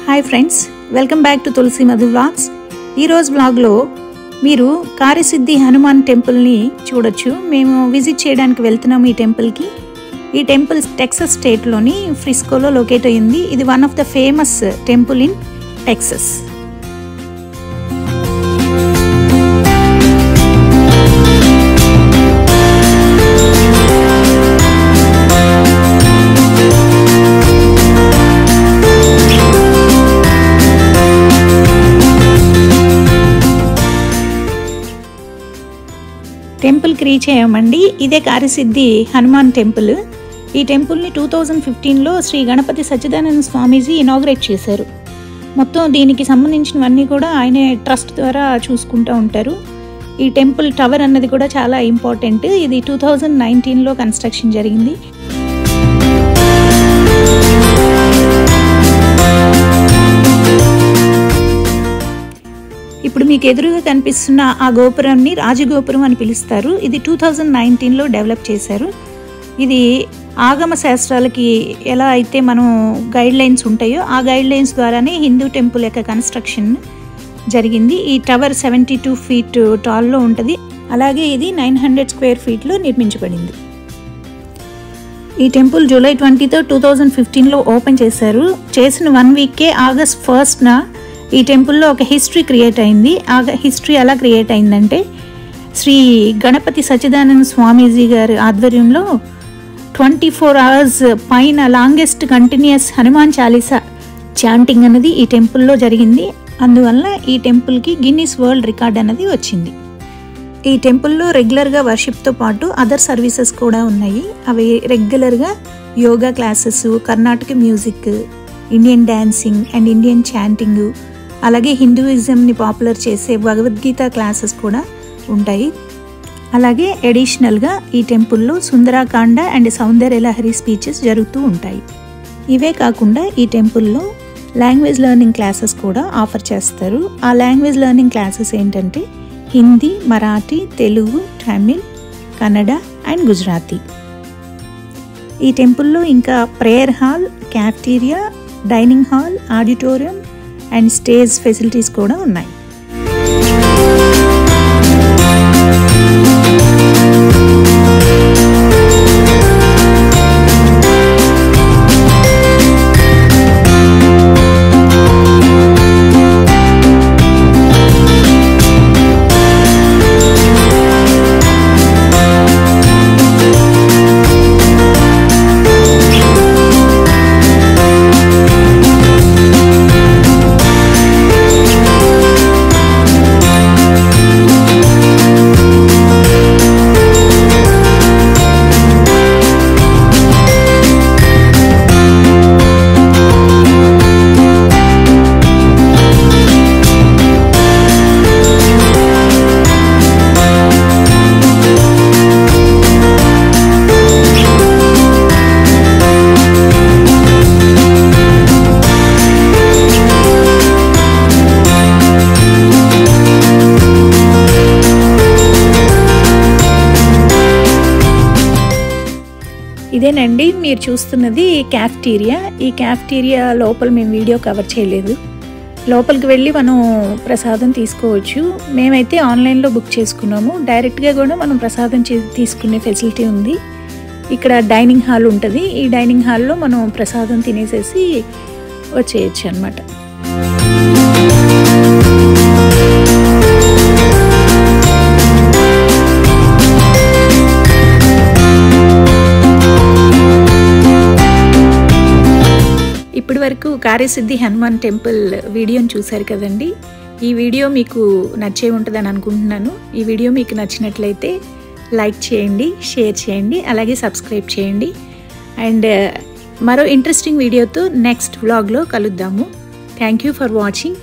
Hi friends, welcome back to Tulasi Madhu vlogs. ఈరోజు వ్లాగ్లో మీరు కార్యసిద్ధి హనుమాన్ టెంపుల్ని చూడొచ్చు. మేము విజిట్ చేయడానికి వెళ్తున్నాము ఈ టెంపుల్కి. ఈ టెంపుల్ టెక్సస్ స్టేట్లోని ఫ్రిస్కోలో లొకేట్ అయ్యింది. ఇది one of the famous temple in Texas. టెంపుల్కి రీచ్ అయ్యామండి. ఇదే కార్యసిద్ధి హనుమాన్ టెంపుల్. ఈ టెంపుల్ని 2015లో శ్రీ గణపతి సచ్చిదానంద స్వామీజీ ఇనాగ్రేట్ చేశారు. మొత్తం దీనికి సంబంధించినవన్నీ కూడా ఆయనే ట్రస్ట్ ద్వారా చూసుకుంటూ ఉంటారు. ఈ టెంపుల్ టవర్ అన్నది కూడా చాలా ఇంపార్టెంట్. ఇది 2019లో కన్స్ట్రక్షన్ జరిగింది. ఇప్పుడు మీకు ఎదురుగా కనిపిస్తున్న ఆ గోపురాన్ని రాజగోపురం అని పిలుస్తారు. ఇది 2019లో డెవలప్ చేశారు. ఇది ఆగమ శాస్త్రాలకి ఎలా అయితే మనం గైడ్ లైన్స్ ఉంటాయో ఆ గైడ్ లైన్స్ ద్వారానే హిందూ టెంపుల్ యొక్క కన్స్ట్రక్షన్ జరిగింది. ఈ టవర్ 72 feet టాల్లో ఉంటుంది. అలాగే ఇది 900 square feetలో నిర్మించబడింది. ఈ టెంపుల్ July 20, 2015లో ఓపెన్ చేశారు. చేసిన 1 weekకే August 1న ఈ టెంపుల్లో ఒక హిస్టరీ క్రియేట్ అయింది. ఆ హిస్టరీ ఎలా క్రియేట్ అయిందంటే, శ్రీ గణపతి సచ్చిదానంద స్వామీజీ గారి ఆధ్వర్యంలో 24 hours పైన longest continuous Hanuman Chalisa chanting అన్నది ఈ టెంపుల్లో జరిగింది. అందువల్ల ఈ టెంపుల్కి గిన్నిస్ వరల్డ్ రికార్డ్ అన్నది వచ్చింది. ఈ టెంపుల్లో రెగ్యులర్గా వర్షిప్తో పాటు అదర్ సర్వీసెస్ కూడా ఉన్నాయి. అవి రెగ్యులర్గా yoga classes, Karnataka music, Indian dancing and Indian chanting, అలాగే హిందూయిజంని పాపులర్ చేసే భగవద్గీత క్లాసెస్ కూడా ఉంటాయి. అలాగే అడిషనల్గా ఈ టెంపుల్లో Sundarakanda and Soundarya Lahari speeches జరుగుతూ ఉంటాయి. ఇవే కాకుండా ఈ టెంపుల్లో లాంగ్వేజ్ లెర్నింగ్ క్లాసెస్ కూడా ఆఫర్ చేస్తారు. ఆ లాంగ్వేజ్ లెర్నింగ్ క్లాసెస్ ఏంటంటే హిందీ, మరాఠీ, తెలుగు, తమిళ్, కన్నడ అండ్ గుజరాతీ. ఈ టెంపుల్లో ఇంకా prayer hall, cafeteria, dining hall, auditorium and stage facilities కూడా ఉన్నాయి. ఇదేనండి మీరు చూస్తున్నది క్యాఫ్టీరియా. ఈ క్యాఫ్టీరియా లోపల మేము వీడియో కవర్ చేయలేదు. లోపలికి వెళ్ళి మనం ప్రసాదం తీసుకోవచ్చు. మేమైతే ఆన్లైన్లో బుక్ చేసుకున్నాము. డైరెక్ట్గా కూడా మనం ప్రసాదం తీసుకునే ఫెసిలిటీ ఉంది. ఇక్కడ డైనింగ్ హాల్ ఉంటుంది. ఈ డైనింగ్ హాల్లో మనం ప్రసాదం తినేసేసి వచ్చేయచ్చు అన్నమాట. ఇప్పటి వరకు కార్యసిద్ధి హనుమాన్ టెంపుల్ వీడియోని చూశారు కదండి. ఈ వీడియో మీకు నచ్చే ఉంటుందని అనుకుంటున్నాను. ఈ వీడియో మీకు నచ్చినట్లయితే లైక్ చేయండి, షేర్ చేయండి, అలాగే సబ్స్క్రైబ్ చేయండి. అండ్ మరో ఇంట్రెస్టింగ్ వీడియోతో నెక్స్ట్ వ్లాగ్లో కలుద్దాము. Thank you for watching.